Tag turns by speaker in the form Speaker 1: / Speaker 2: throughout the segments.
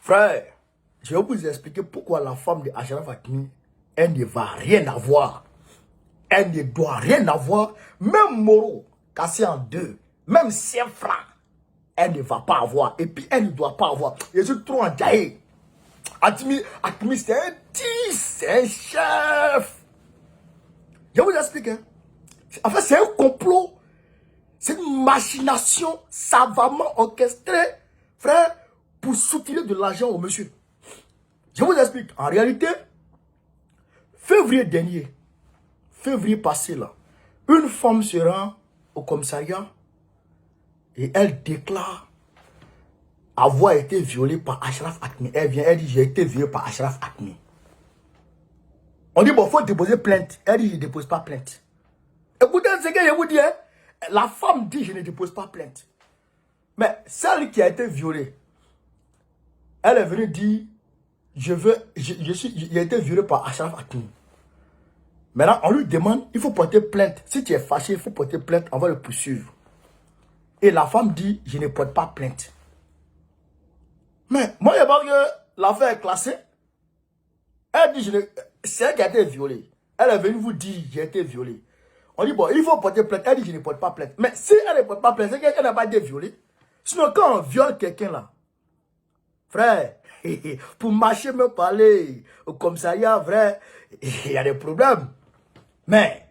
Speaker 1: Frère, je vais vous expliquer pourquoi la femme de Achraf Hakimi, elle ne va rien avoir. Elle ne doit rien avoir. Même Moro, cassé en deux, même 100 francs, elle ne va pas avoir. Et puis, elle ne doit pas avoir. Je suis trop enjaillé. Hakimi, c'est un tis, c'est un chef. Je vais vous expliquer. En fait, c'est un complot. C'est une machination savamment orchestrée, frère, pour soutirer de l'argent au monsieur. Je vous explique. En réalité, février dernier, février passé là, une femme se rend au commissariat et elle déclare avoir été violée par Achraf Hakimi. Elle vient, elle dit j'ai été violée par Achraf Hakimi. On dit bon, il faut déposer plainte. Elle dit je ne dépose pas plainte. Écoutez ce que je vous dis, hein? La femme dit je ne dépose pas plainte. Mais celle qui a été violée, elle est venue dire j'ai été violée par Achraf Hakimi. Maintenant, on lui demande, il faut porter plainte. Si tu es fâché, il faut porter plainte, on va le poursuivre. Et la femme dit, je ne porte pas plainte. Mais moi, je pense que l'affaire est classée. Elle dit, c'est elle qui a été violée. Elle est venue vous dire, j'ai été violée. On dit, bon, il faut porter plainte. Elle dit, je ne porte pas plainte. Mais si elle ne porte pas plainte, c'est qu'elle n'a pas été violée. Sinon, quand on viole quelqu'un là, frère, pour marcher, me parler au commissariat, vrai, il y a des problèmes. Mais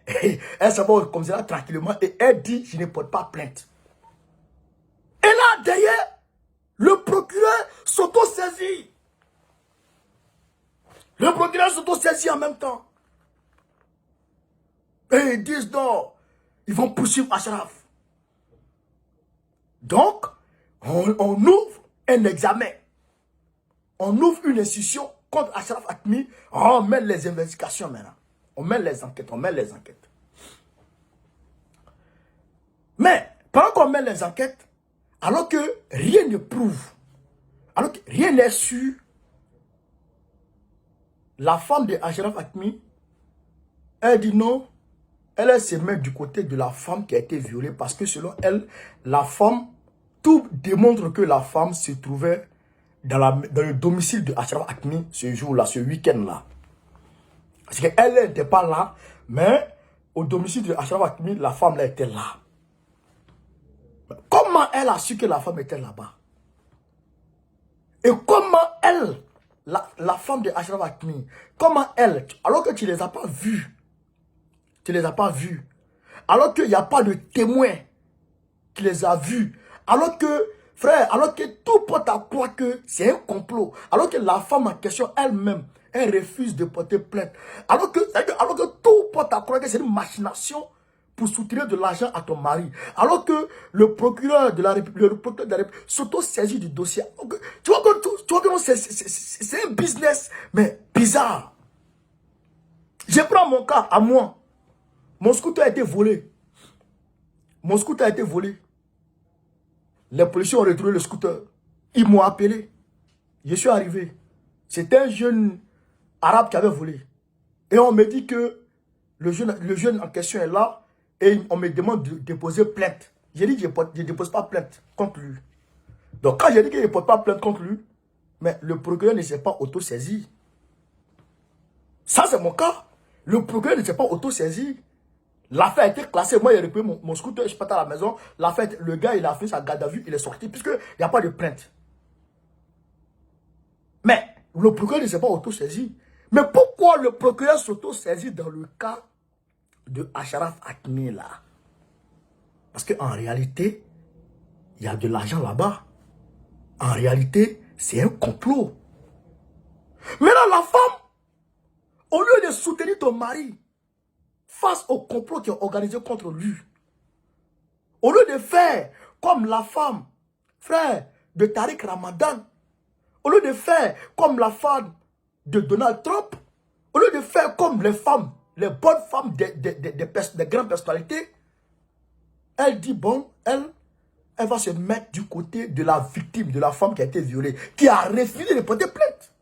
Speaker 1: elle s'en va au commissariat tranquillement et elle dit, je ne porte pas plainte. Et là, derrière, le procureur s'auto-saisit. Le procureur s'auto-saisit en même temps. Et ils disent non, ils vont poursuivre Achraf. Donc, on ouvre un examen. On ouvre une institution contre Achraf Hakimi. On met les investigations maintenant. On met les enquêtes, Mais, pendant qu'on met les enquêtes, alors que rien ne prouve, alors que rien n'est sûr, la femme de Achraf Hakimi, elle dit non, elle se met du côté de la femme qui a été violée parce que selon elle, la femme, tout démontre que la femme se trouvait dans le domicile de Achraf Hakimi ce jour-là, ce week-end-là. Parce qu'elle n'était pas là, mais au domicile de Achraf Hakimi, la femme là était là. Comment elle a su que la femme était là-bas? Et comment elle, la femme de Achraf Hakimi, comment elle, alors que tu ne les as pas vus, alors qu'il n'y a pas de témoin qui les a vus, alors que, frère, alors que tout porte à croire que c'est un complot, alors que la femme en question elle-même, elle refuse de porter plainte, alors que tout porte à croire que c'est une machination pour soutenir de l'argent à ton mari, alors que le procureur de la République, s'auto-saisit du dossier. Tu vois que c'est un business, mais bizarre. Je prends mon cas à moi. Mon scooter a été volé. Les policiers ont retrouvé le scooter. Ils m'ont appelé. Je suis arrivé. C'était un jeune arabe qui avait volé. Et on me dit que le jeune en question est là. Et on me demande de déposer plainte. J'ai dit que je ne dépose pas plainte contre lui. Donc quand j'ai dit que je ne dépose pas plainte contre lui, mais le procureur ne s'est pas auto-saisi. Ça c'est mon cas. Le procureur ne s'est pas auto-saisi. L'affaire a été classée. Moi, j'ai repris mon scooter, je suis parti à la maison. L'affaire, le gars, il a fait sa garde à vue, il est sorti, puisqu'il n'y a pas de plainte. Mais le procureur ne s'est pas auto-saisi. Mais pourquoi le procureur s'auto-saisit dans le cas de Achraf Hakimi là? Parce qu'en réalité, il y a de l'argent là-bas. En réalité, c'est un complot. Maintenant, la femme, au lieu de soutenir ton mari face au complot qui est organisé contre lui, au lieu de faire comme la femme, frère, de Tariq Ramadan, au lieu de faire comme la femme de Donald Trump, au lieu de faire comme les femmes, les bonnes femmes des grandes personnalités, elle dit, bon, elle va se mettre du côté de la victime, de la femme qui a été violée, qui a refusé de porter plainte.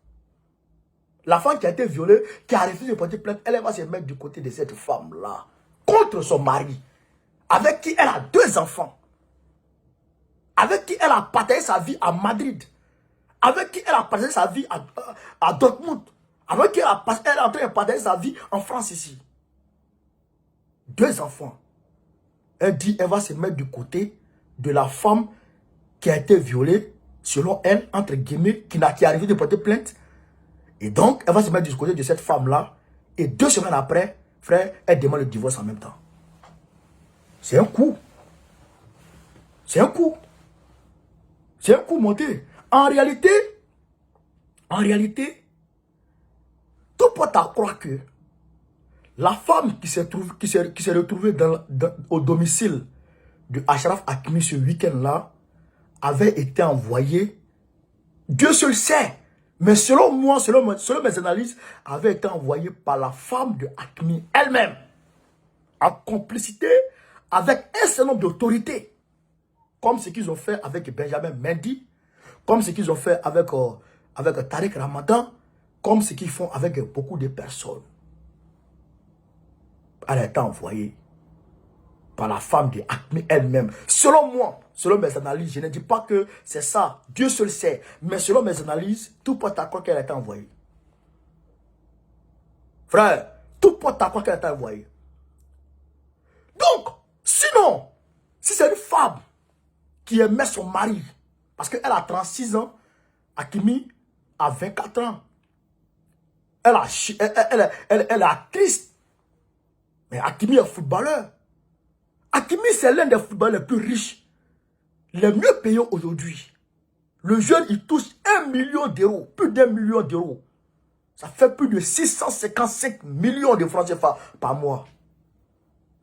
Speaker 1: La femme qui a été violée, qui a refusé de porter plainte, elle va se mettre du côté de cette femme-là, contre son mari, avec qui elle a 2 enfants, avec qui elle a partagé sa vie à Madrid, avec qui elle a passé sa vie à Dortmund, avec qui elle est en train de partager sa vie en France ici. 2 enfants. Elle dit elle va se mettre du côté de la femme qui a été violée, selon elle, entre guillemets, qui est arrivée de porter plainte. Et donc, elle va se mettre du côté de cette femme-là. Et 2 semaines après, frère, elle demande le divorce en même temps. C'est un coup. C'est un coup. C'est un coup monté. En réalité, tout porte à croire que la femme qui s'est retrouvée au domicile de Achraf Hakimi ce week-end-là avait été envoyée, Dieu seul sait, mais selon moi, selon mes analyses, avait été envoyée par la femme de Hakimi elle-même, en complicité avec un certain nombre d'autorités, comme ce qu'ils ont fait avec Benjamin Mendy, comme ce qu'ils ont fait avec Tariq Ramadan, comme ce qu'ils font avec beaucoup de personnes. Elle a été envoyée par la femme de Hakimi elle-même. Selon moi, selon mes analyses, je ne dis pas que c'est ça, Dieu seul sait, mais selon mes analyses, tout porte à croire qu'elle a été envoyée. Frère, tout porte à croire qu'elle a été envoyée. Donc, sinon, si c'est une femme qui aimait son mari, parce qu'elle a 36 ans, Hakimi a 24 ans. Elle est actrice. Mais Hakimi est footballeur. Hakimi, c'est l'un des footballeurs les plus riches, les mieux payés aujourd'hui. Le jeune, il touche 1 million d'euros, plus d'1 million d'euros. Ça fait plus de 655 millions de francs CFA par mois.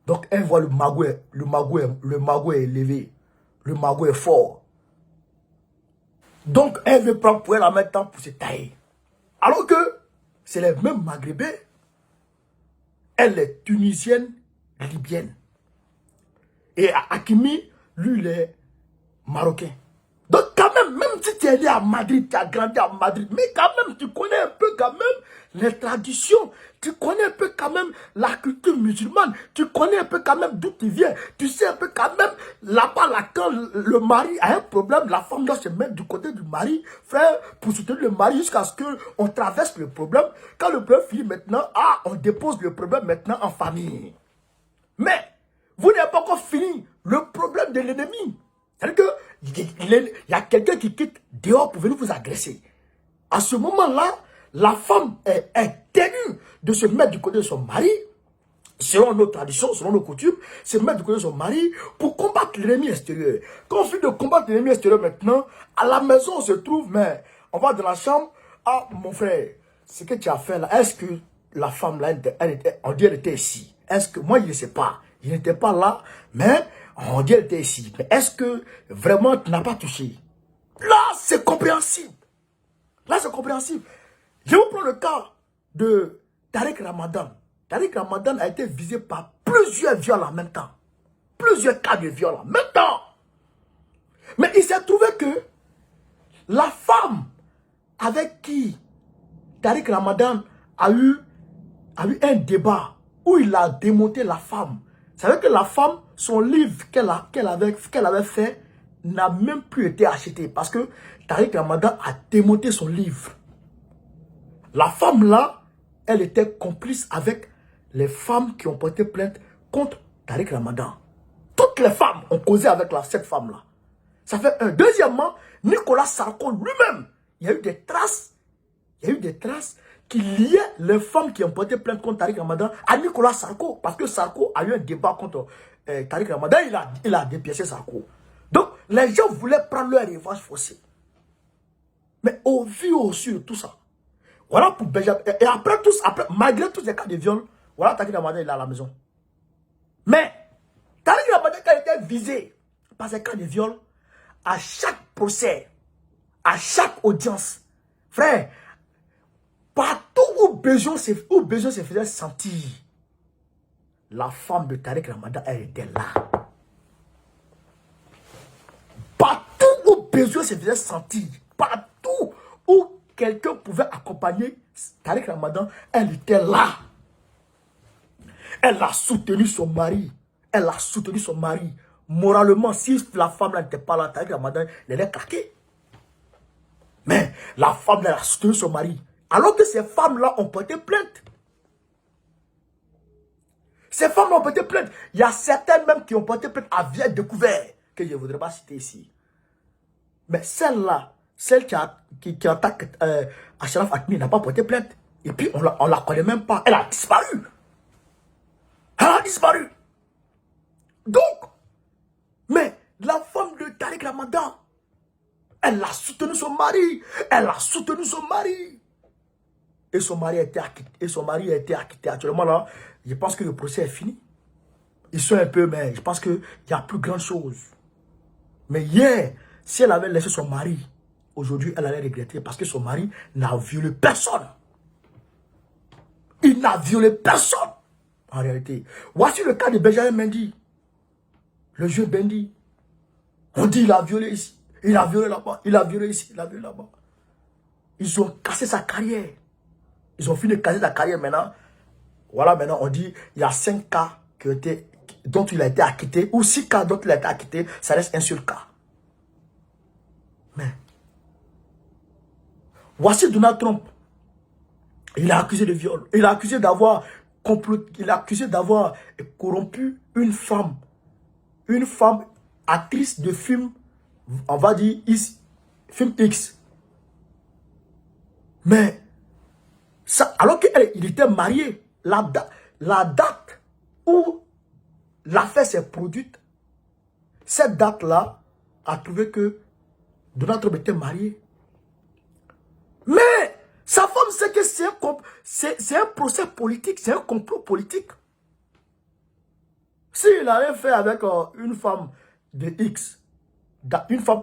Speaker 1: Donc, elle voit le magot est élevé. Le magot est fort. Donc, elle veut prendre pour elle en même temps pour se tailler. Alors que c'est les mêmes maghrébins. Elle est tunisienne, libyenne. Et Hakimi, lui, il est marocain. Donc quand même si tu es né à Madrid, tu as grandi à Madrid, mais quand même, tu connais un peu quand même les traditions, tu connais un peu quand même la culture musulmane, tu connais un peu quand même d'où tu viens, tu sais un peu quand même, là-bas, là, quand le mari a un problème, la femme doit se mettre du côté du mari, frère, pour soutenir le mari jusqu'à ce qu'on traverse le problème. Quand le problème finit maintenant, on dépose le problème maintenant en famille. Mais, vous n'avez pas encore fini le problème de l'ennemi. C'est-à-dire qu'il y a quelqu'un qui quitte dehors pour venir vous agresser. À ce moment-là, la femme est tenue de se mettre du côté de son mari, selon nos traditions, selon nos coutumes, se mettre du côté de son mari pour combattre l'ennemi extérieur. Quand on finit de combattre l'ennemi extérieur maintenant, à la maison on se trouve, mais on va dans la chambre, mon frère, ce que tu as fait là, est-ce que la femme là, on dit elle était ici? Est-ce que, moi je ne sais pas, je n'étais pas là, mais on dit elle était ici. Mais est-ce que vraiment tu n'as pas touché? Là, c'est compréhensible. Là, c'est compréhensible. Je vous prends le cas de Tariq Ramadan. Tariq Ramadan a été visé par plusieurs viols en même temps. Plusieurs cas de viol en même temps. Mais il s'est trouvé que la femme avec qui Tariq Ramadan a eu un débat où il a démonté la femme. C'est vrai que la femme, son livre qu'elle avait fait n'a même plus été acheté parce que Tariq Ramadan a démonté son livre. La femme là, elle était complice avec les femmes qui ont porté plainte contre Tariq Ramadan. Toutes les femmes ont causé avec cette femme là. Ça fait un. Deuxièmement, Nicolas Sarko lui-même, il y a eu des traces qui liaient les femmes qui ont porté plainte contre Tariq Ramadan à Nicolas Sarko. Parce que Sarko a eu un débat contre Tariq Ramadan, il a dépiécé Sarko. Donc, les gens voulaient prendre leur revanche forcée. Mais au vu aussi de tout ça, voilà pour Benjamin. Et après, malgré tous les cas de viol, voilà Tariq Ramadan, il est à la maison. Mais, Tariq Ramadan, quand il était visé par ces cas de viol, à chaque procès, à chaque audience, frère, partout où besoin se faisait sentir, la femme de Tariq Ramadan, elle était là. Partout où besoin se faisait sentir, partout où quelqu'un pouvait accompagner Tariq Ramadan, elle était là. Elle a soutenu son mari. Elle a soutenu son mari. Moralement, si la femme n'était pas là, Tariq Ramadan, elle est claquée. Mais la femme, elle a soutenu son mari. Alors que ces femmes-là ont porté plainte. Ces femmes-là ont porté plainte. Il y a certaines même qui ont porté plainte à vie découvert, que je ne voudrais pas citer ici. Mais celle-là, celle qui attaque Achraf Hakimi n'a pas porté plainte. Et puis, on la connaît même pas. Elle a disparu. Elle a disparu. Donc, mais la femme de Tariq Ramadan, elle a soutenu son mari. Elle a soutenu son mari. Et son mari a été acquitté. Et son mari a été acquitté. Actuellement, là, je pense que le procès est fini. Ils sont un peu, mais je pense qu'il y a plus grande chose. Mais hier, si elle avait laissé son mari, aujourd'hui, elle allait regretter parce que son mari n'a violé personne. Il n'a violé personne. En réalité. Voici le cas de Benjamin Mendy. Le jeune Bendy. On dit il a violé ici. Il a violé là-bas. Il a violé ici. Il a violé là-bas. Ils ont cassé sa carrière. Ils ont fini de casser sa carrière maintenant. Voilà, maintenant on dit il y a 5 cas dont il a été acquitté. Ou 6 cas dont il a été acquitté. Ça reste un seul cas. Mais voici Donald Trump. Il est accusé de viol. Il est accusé d'avoir corrompu une femme. Une femme actrice de film, on va dire, film X. Mais, ça, alors qu'il était marié, la date où l'affaire s'est produite, cette date-là a trouvé que Donald Trump était marié. Mais, sa femme sait que c'est un procès politique, c'est un complot politique. S'il avait fait avec une femme de X,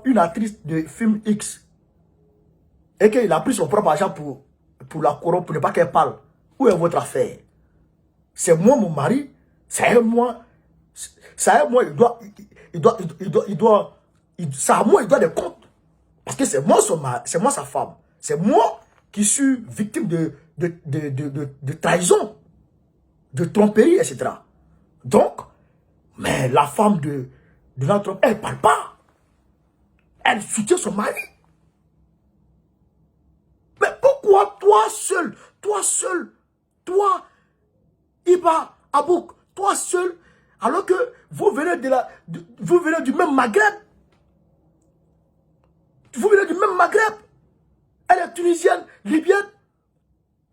Speaker 1: une actrice de film X, et qu'il a pris son propre argent pour la corrompre, pour ne pas qu'elle parle, où est votre affaire? C'est moi, mon mari, c'est à moi, c'est à moi, il doit des comptes. Parce que c'est moi sa femme. C'est moi qui suis victime de trahison, de tromperie, etc. Donc, mais la femme de Donald Trump, elle ne parle pas. Elle soutient son mari. Mais pourquoi toi, Iba Abouk, toi seul, alors que vous venez du même Maghreb. Vous venez du même Maghreb. Elle est tunisienne, libyenne.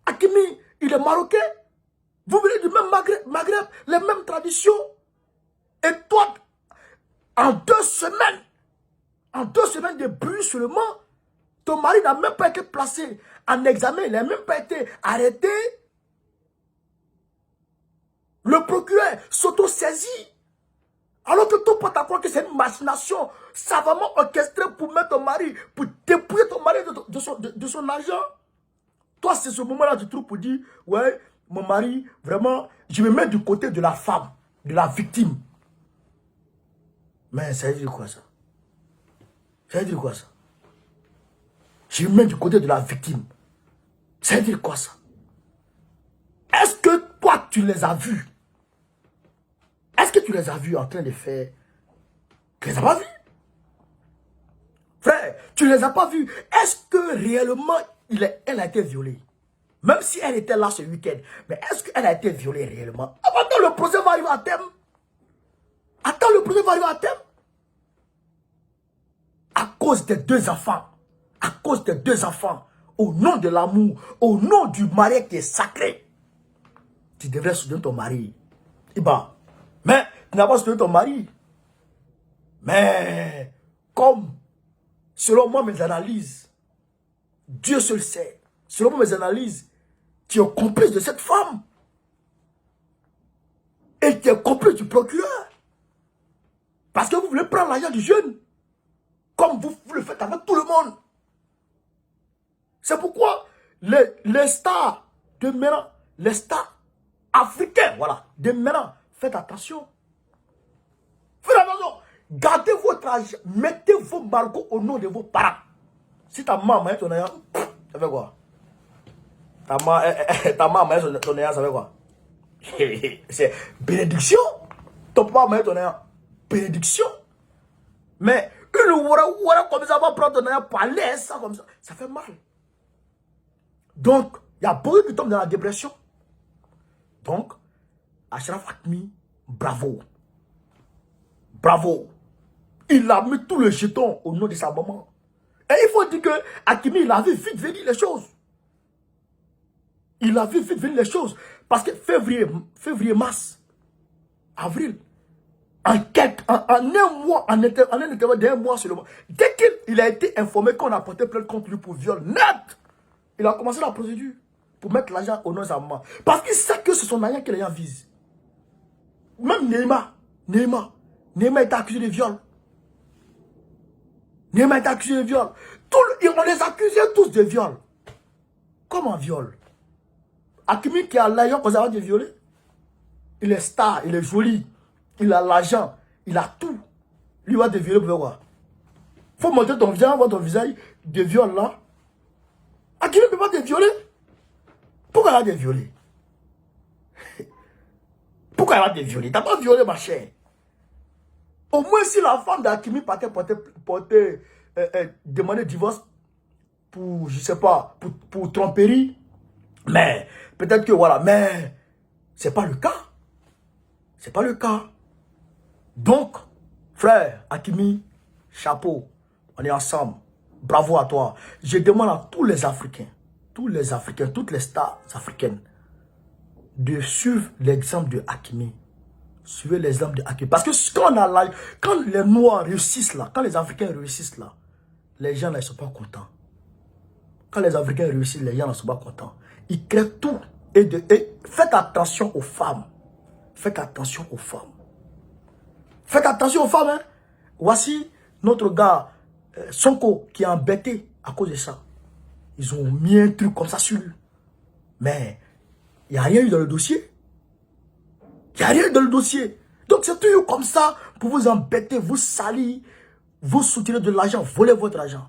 Speaker 1: Hakimi, il est marocain. Vous venez du même Maghreb, les mêmes traditions. Et toi, en 2 semaines de bruit seulement, ton mari n'a même pas été placé en examen, il n'a même pas été arrêté. Le procureur s'auto-saisit. Alors que ton pote croit que c'est une machination savamment orchestrée pour mettre ton mari, pour dépouiller ton mari de son argent. Toi, c'est ce moment-là du truc pour dire, ouais, mon mari, vraiment, je me mets du côté de la femme, de la victime. Mais ça veut dire quoi ça? Ça veut dire quoi ça? Je me mets du côté de la victime. Ça veut dire quoi ça? Est-ce que toi, tu les as vus? Est-ce que tu les as vus en train de faire? Tu les as pas vus? Frère, tu les as pas vus. Est-ce que réellement, elle a été violée? Même si elle était là ce week-end. Mais est-ce qu'elle a été violée réellement? Attends, le procès va arriver à terme. Attends, le procès va arriver à terme. À cause des 2 enfants. À cause des 2 enfants. Au nom de l'amour. Au nom du mariage qui est sacré. Tu devrais soutenir ton mari. Iba. Mais tu n'as pas soutenu ton mari. Mais comme, selon moi, mes analyses, Dieu seul sait. Selon moi, mes analyses, tu es complice de cette femme. Et tu es complice du procureur. Parce que vous voulez prendre l'argent du jeune. Comme vous le faites avec tout le monde. C'est pourquoi les stars de maintenant, les stars africains, voilà, de maintenant, faites attention. Faites attention. Gardez votre argent. Mettez vos margots au nom de vos parents. Si ta maman a ton argent, ça fait quoi? Ta maman a ton argent, ça fait quoi? C'est bénédiction. Ton papa a ton argent. Bénédiction. Mais Une ouara comme ça va prendre un palais, ça comme ça. Ça fait mal. Donc, il y a beaucoup qui tombent dans la dépression. Donc, Achraf Hakimi, bravo. Bravo. Il a mis tout le jeton au nom de sa maman. Et il faut dire que Hakimi, il a vu vite venir les choses. Il a vu vite venir les choses. Parce que février, mars, avril, en un mois, en un intervalle d'un mois seulement, dès qu'il a été informé qu'on a porté plainte contre lui pour viol net, il a commencé la procédure pour mettre l'argent au nom de sa maman. Parce qu'il sait que c'est son argent que les gens visent. Même Neymar est accusé de viol. Neymar est accusé de viol. On les accusait tous de viol. Comment viol? Hakimi qui a l'argent qu'on a de violer. Il est star, il est joli. Il a l'argent, il a tout. Lui va te violer pour quoi? Faut montrer ton visage, voir ton visage de viol là. Hakimi ne peut pas te violer. Pourquoi il va te violer? Pourquoi il va te violer? T'as pas violé ma chère. Au moins si la femme d'Hakimi partait demander divorce pour, je sais pas, pour tromperie. Mais peut-être que voilà, mais c'est pas le cas. C'est pas le cas. Donc, frère Hakimi, chapeau, on est ensemble. Bravo à toi. Je demande à tous les Africains, toutes les stars africaines, de suivre l'exemple de Hakimi. Suivez l'exemple de Hakimi. Parce que quand les Noirs réussissent là, quand les Africains réussissent là, les gens ne sont pas contents. Quand les Africains réussissent, les gens ne sont pas contents. Ils créent tout. Et faites attention aux femmes. Faites attention aux femmes. Faites attention aux femmes. Hein. Voici notre gars Sonko qui est embêté à cause de ça. Ils ont mis un truc comme ça sur lui. Mais il n'y a rien eu dans le dossier. Il n'y a rien dans le dossier. Donc c'est toujours comme ça pour vous embêter, vous salir, vous soutirer de l'argent, voler votre argent.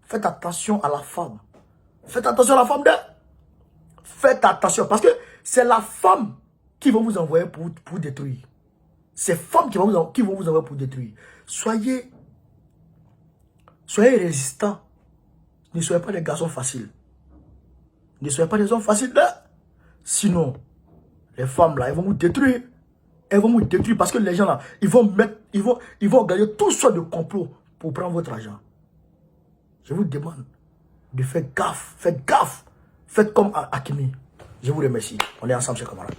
Speaker 1: Faites attention à la femme. Faites attention à la femme d'elle. Faites attention parce que c'est la femme qui va vous envoyer pour détruire. C'est femmes qui vont vous envoyer pour détruire. Soyez résistants. Ne soyez pas des garçons faciles. Ne soyez pas des hommes faciles. Là. Sinon, les femmes là, elles vont vous détruire. Elles vont vous détruire parce que les gens là, ils vont organiser tout sortes de complots pour prendre votre argent. Je vous demande de faire gaffe. Faites gaffe. Faites comme Hakimi. Je vous remercie. On est ensemble, chers camarades.